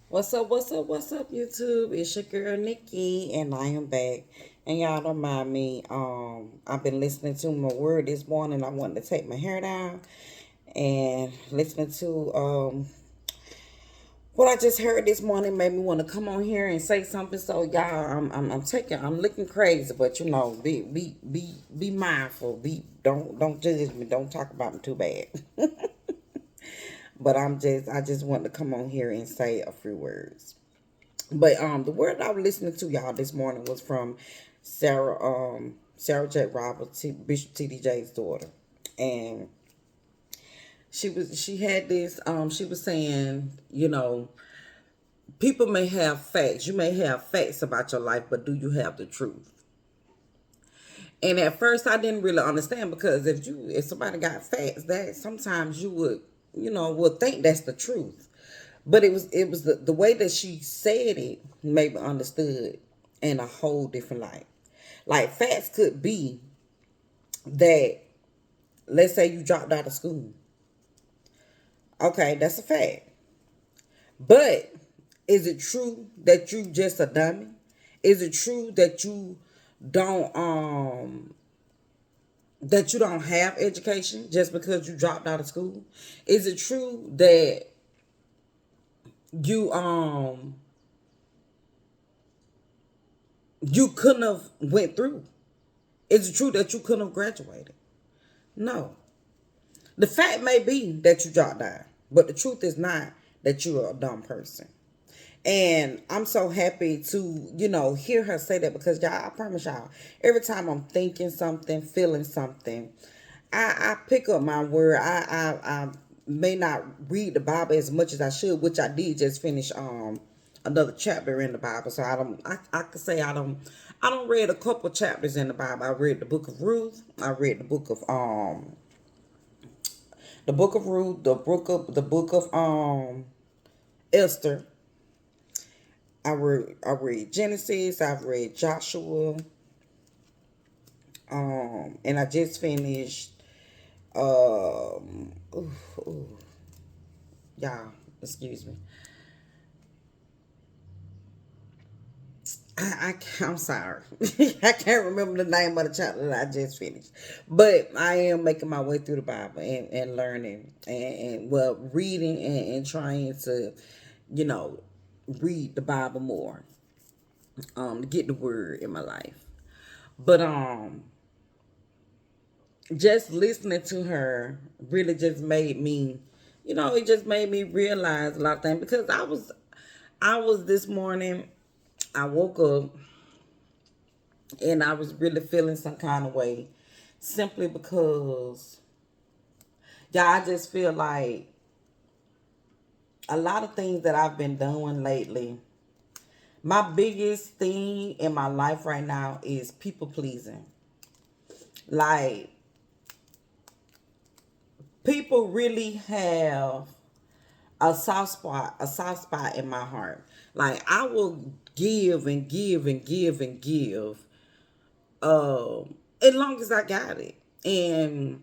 What's up, YouTube? It's your girl Nikki, and I am back. And y'all don't mind me. I've been listening to my word this morning. I wanted to take my hair down and listening to what I just heard this morning made me want to come on here and say something. So y'all, I'm looking crazy, but be mindful. Don't judge me. Don't talk about me too bad. But I just wanted to come on here and say a few words. But the word I was listening to y'all this morning was from Sarah J. Roberts, Bishop T.D. Jakes' daughter, and she had this she was saying, people may have facts, you may have facts about your life, but do you have the truth? And at first I didn't really understand, because if somebody got facts, that sometimes you would think that's the truth. But it was the way that she said it made me understood in a whole different light. Like, facts could be that, let's say you dropped out of school. Okay, that's a fact. But is it true that you just a dummy? Is it true that don't um you don't have education just because you dropped out of school? Is it true that you you couldn't have went through? Is it true that you couldn't have graduated? No. The fact may be that you dropped out, but the truth is not that you're a dumb person. And I'm so happy to, hear her say that, because y'all, I promise y'all, every time I'm thinking something, feeling something, I pick up my word. I may not read the Bible as much as I should, which I did just finish another chapter in the Bible. So I could say I don't read a couple chapters in the Bible. I read the book of Ruth. I read the book of Ruth, the book of Esther. I read Genesis. I've read Joshua. And I just finished. Ooh, ooh, y'all, excuse me. I'm sorry. I can't remember the name of the chapter that I just finished. But I am making my way through the Bible, and learning, and well, reading, and trying to, you know, read the Bible more, to get the word in my life. But just listening to her really just made me, it just made me realize a lot of things, because I was this morning, I woke up and I was really feeling some kind of way, simply because, yeah, I just feel like a lot of things that I've been doing lately, my biggest thing in my life right now is people pleasing. Like, people really have a soft spot in my heart. Like, I will give and give and give and give, as long as I got it. And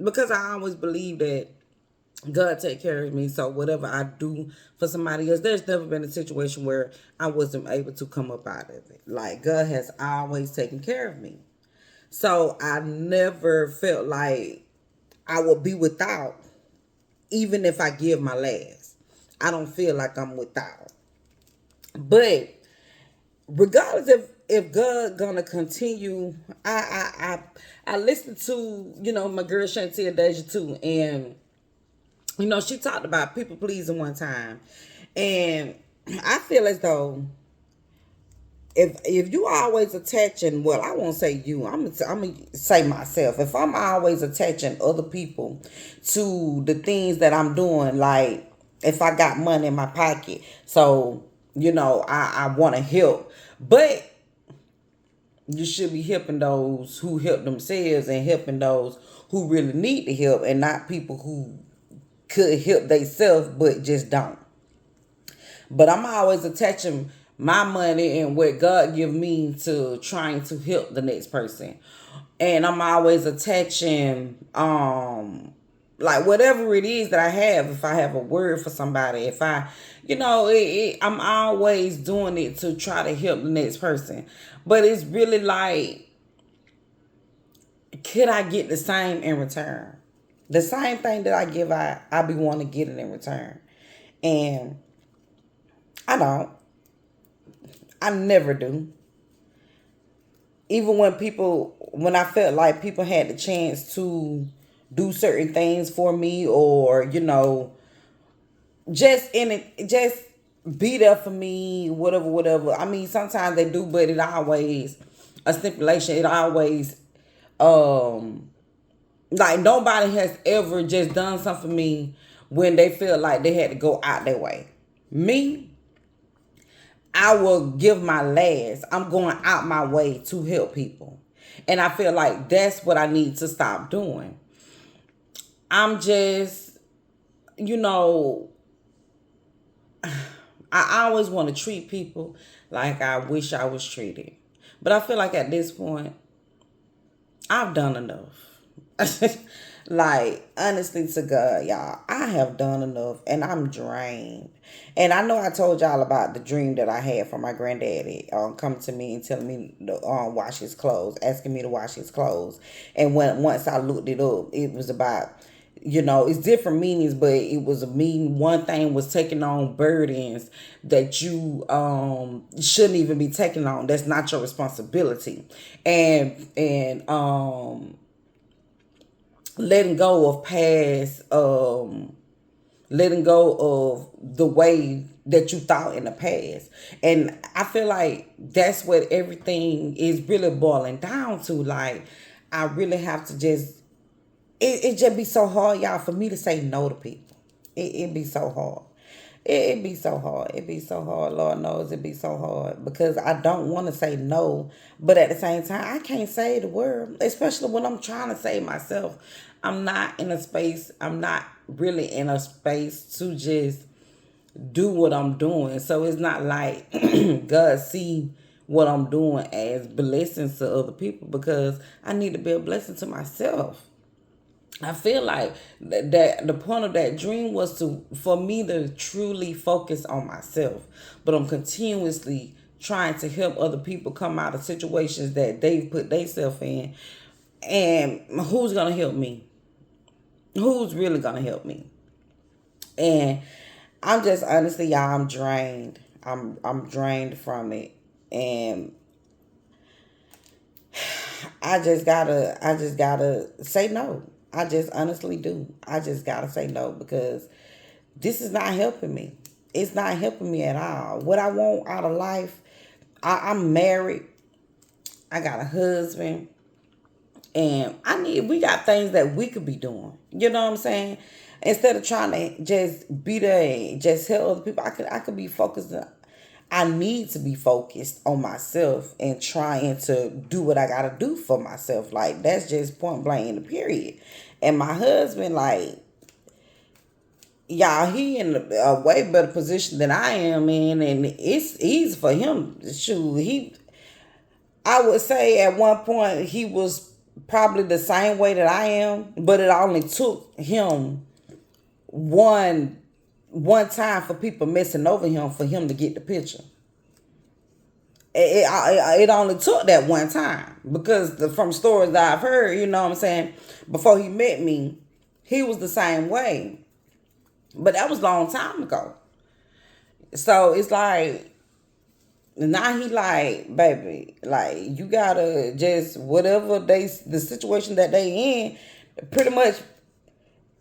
because I always believe that God take care of me, so whatever I do for somebody else, there's never been a situation where I wasn't able to come up out of it. Like, God has always taken care of me. So I never felt like I would be without, even if I give my last. I don't feel like I'm without. But regardless if God gonna continue, I listened to, my girl Chantel Deja too, and she talked about people pleasing one time, and I feel as though, if you always attaching, well, I won't say you, I'm gonna say myself. If I'm always attaching other people to the things that I'm doing, like, if I got money in my pocket, so I want to help, but you should be helping those who help themselves, and helping those who really need the help, and not people who could help themselves but just don't. But I'm always attaching my money and what God give me to trying to help the next person. And I'm always attaching like whatever it is that I have, if I have a word for somebody, if I, I'm always doing it to try to help the next person. But it's really like, could I get the same in return? The same thing that I give out, I be wanting to get it in return. And I don't. I never do. Even when I felt like people had the chance to do certain things for me, or, just be there for me, whatever. I mean, sometimes they do, but it always a stipulation. It always, like, nobody has ever just done something for me when they feel like they had to go out their way. Me, I will give my last. I'm going out my way to help people. And I feel like that's what I need to stop doing. I'm just, you know, I always want to treat people like I wish I was treated. But I feel like at this point, I've done enough. Like, honestly to God, y'all, I have done enough and I'm drained. And I know I told y'all about the dream that I had from my granddaddy coming to me and telling me to wash his clothes, asking me to wash his clothes. And once I looked it up, it was about, it's different meanings, but it was a mean. One thing was taking on burdens that you shouldn't even be taking on. That's not your responsibility. And letting go of past, letting go of the way that you thought in the past. And I feel like that's what everything is really boiling down to. Like, I really have to just, it just be so hard, y'all, for me to say no to people. It be so hard. It be so hard. It be so hard. Lord knows it be so hard because I don't want to say no, but at the same time, I can't say the word, especially when I'm trying to save myself. I'm not in a space. I'm not really in a space to just do what I'm doing. So it's not like God see what I'm doing as blessings to other people, because I need to be a blessing to myself. I feel like that the point of that dream was for me to truly focus on myself. But I'm continuously trying to help other people come out of situations that they've put themselves in. And who's gonna help me? Who's really gonna help me? And I'm just, honestly, y'all, I'm drained. I'm drained from it. And I just gotta say no. I just honestly do. I just gotta say no, because this is not helping me. It's not helping me at all. What I want out of life, I'm married. I got a husband. And we got things that we could be doing. You know what I'm saying? Instead of trying to just be there and just help other people, I could be focused. I need to be focused on myself and trying to do what I gotta do for myself. Like, that's just point blank in the period. And my husband, like, y'all, he in a way better position than I am in, and it's easy for him. Shoot, I would say at one point he was probably the same way that I am, but it only took him one time for people messing over him for him to get the picture. It only took that one time, because from stories that I've heard, you know what I'm saying, before he met me, he was the same way. But that was a long time ago. So it's like, now he like, baby, like, you gotta just, whatever the situation that they in, pretty much,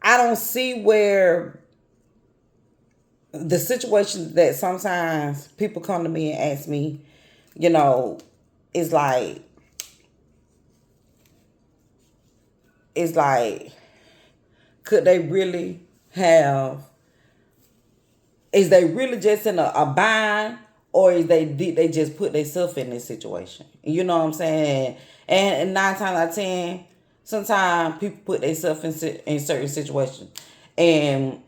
I don't see where the situation that sometimes people come to me and ask me, you know, is like, it's like, could they really have, is they really just in a bind, or is did they just put themselves in this situation? You know what I'm saying? And 9 times out of 10, sometimes people put themselves in certain situations, and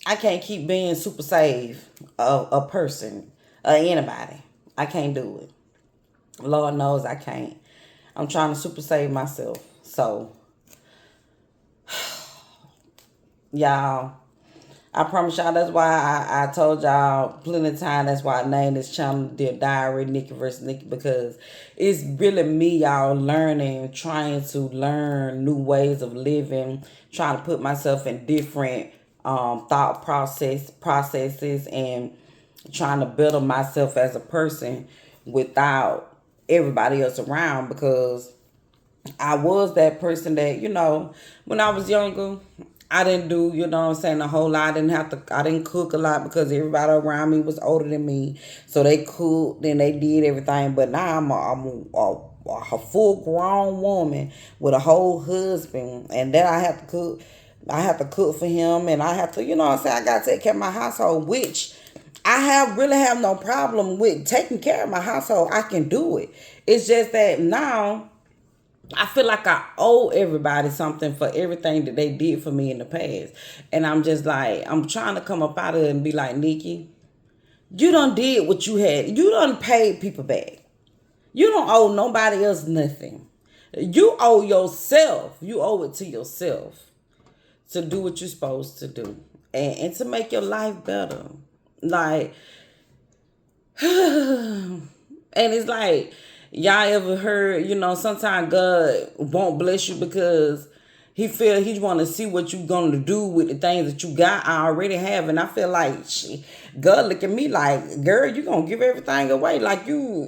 I can't keep being super save a person or anybody. I can't do it. Lord knows I can't. I'm trying to super save myself. So y'all. I promise y'all, that's why I told y'all plenty of time. That's why I named this channel Dear Diary, Nikki versus Nikki, because it's really me, y'all, learning, trying to learn new ways of living, trying to put myself in different thought processes, and trying to better myself as a person without everybody else around, because I was that person that, when I was younger, I didn't do, what I'm saying, a whole lot. I didn't cook a lot because everybody around me was older than me. So they cooked and they did everything. But now I'm a full grown woman with a whole husband. And then I have to cook. I have to cook for him, and I have to, I got to take care of my household, which really have no problem with taking care of my household. I can do it. It's just that now I feel like I owe everybody something for everything that they did for me in the past. And I'm just like, I'm trying to come up out of it and be like, Nikki, you done did what you had. You done paid people back. You don't owe nobody else nothing. You owe yourself. You owe it to yourself to do what you're supposed to do. And to make your life better. Like, and it's like, y'all ever heard, sometimes God won't bless you because he feel he want to see what you gonna do with the things that you got. I already have. And I feel like God look at me like, girl, you gonna give everything away. Like,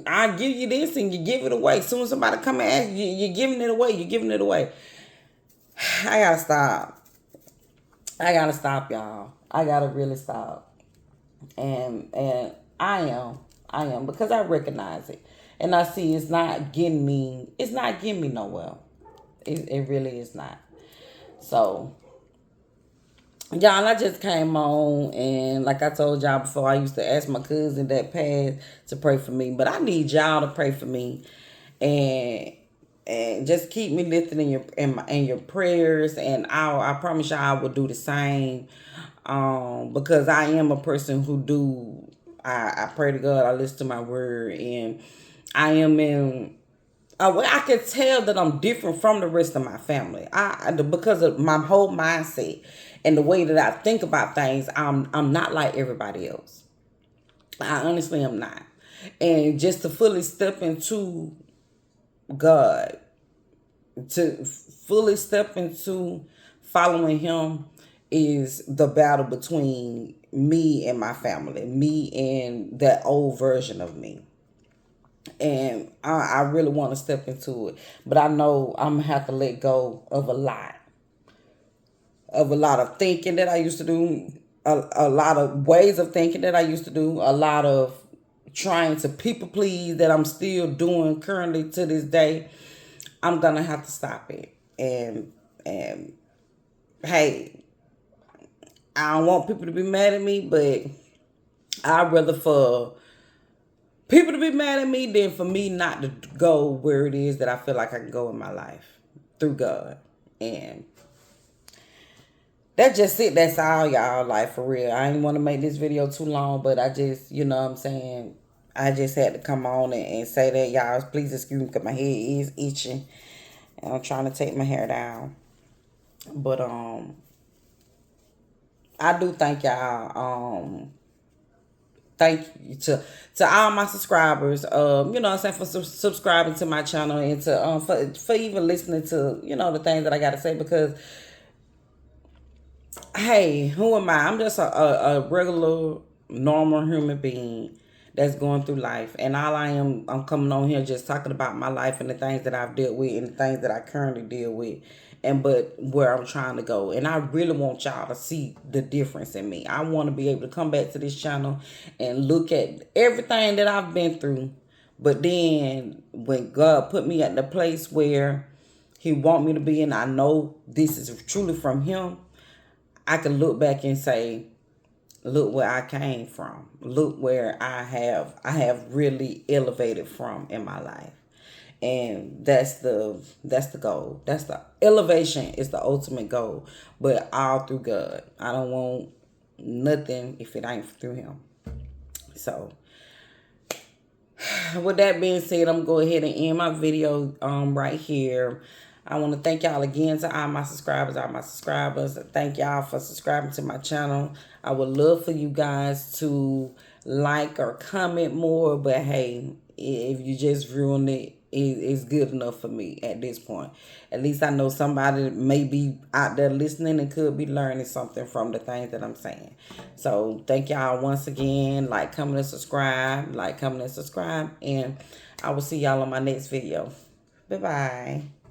I give you this and you give it away. Soon as somebody come and ask you, you're giving it away. You're giving it away. I gotta stop. Y'all. I gotta really stop. And I am, because I recognize it. And I see it's not getting me nowhere. It really is not. So, y'all, I just came on, and like I told y'all before, I used to ask my cousin that passed to pray for me. But I need y'all to pray for me, and just keep me lifted in your prayers, and I promise y'all I will do the same. Because I am a person who I pray to God, I listen to my word, and I am in I can tell that I'm different from the rest of my family. Because of my whole mindset and the way that I think about things, I'm not like everybody else. I honestly am not. And just to fully step into God, to fully step into following him, is the battle between me and my family, me and that old version of me. And I really want to step into it. But I know I'm going to have to let go of a lot. Of a lot of thinking that I used to do. A lot of ways of thinking that I used to do. A lot of trying to people please that I'm still doing currently to this day. I'm going to have to stop it. And hey, I don't want people to be mad at me, but I'd rather for people to be mad at me than for me not to go where it is that I feel like I can go in my life through God. And that's just it. That's all, y'all. Like, for real. I didn't want to make this video too long, but I just, you know what I'm saying, I just had to come on and say that, y'all. Please excuse me because my head is itching. And I'm trying to take my hair down. But, I do thank y'all. Thank you to all my subscribers. You know what I'm saying, for subscribing to my channel, and to for even listening to, the things that I gotta say, because hey, who am I? I'm just a regular, normal human being that's going through life. And I'm coming on here just talking about my life and the things that I've dealt with and the things that I currently deal with. But where I'm trying to go. And I really want y'all to see the difference in me. I want to be able to come back to this channel and look at everything that I've been through. But then when God put me at the place where he want me to be, and I know this is truly from him, I can look back and say, look where I came from. Look where I have really elevated from in my life. And that's the goal. That's the elevation is the ultimate goal. But all through God. I don't want nothing if it ain't through him. So with that being said, I'm going to go ahead and end my video right here. I want to thank y'all again to all my subscribers, Thank y'all for subscribing to my channel. I would love for you guys to like or comment more, but hey, if you just ruined it, it's good enough for me at this point. At least I know somebody may be out there listening and could be learning something from the things that I'm saying. So thank y'all once again. Like, comment, and subscribe. And I will see y'all on my next video. Bye-bye.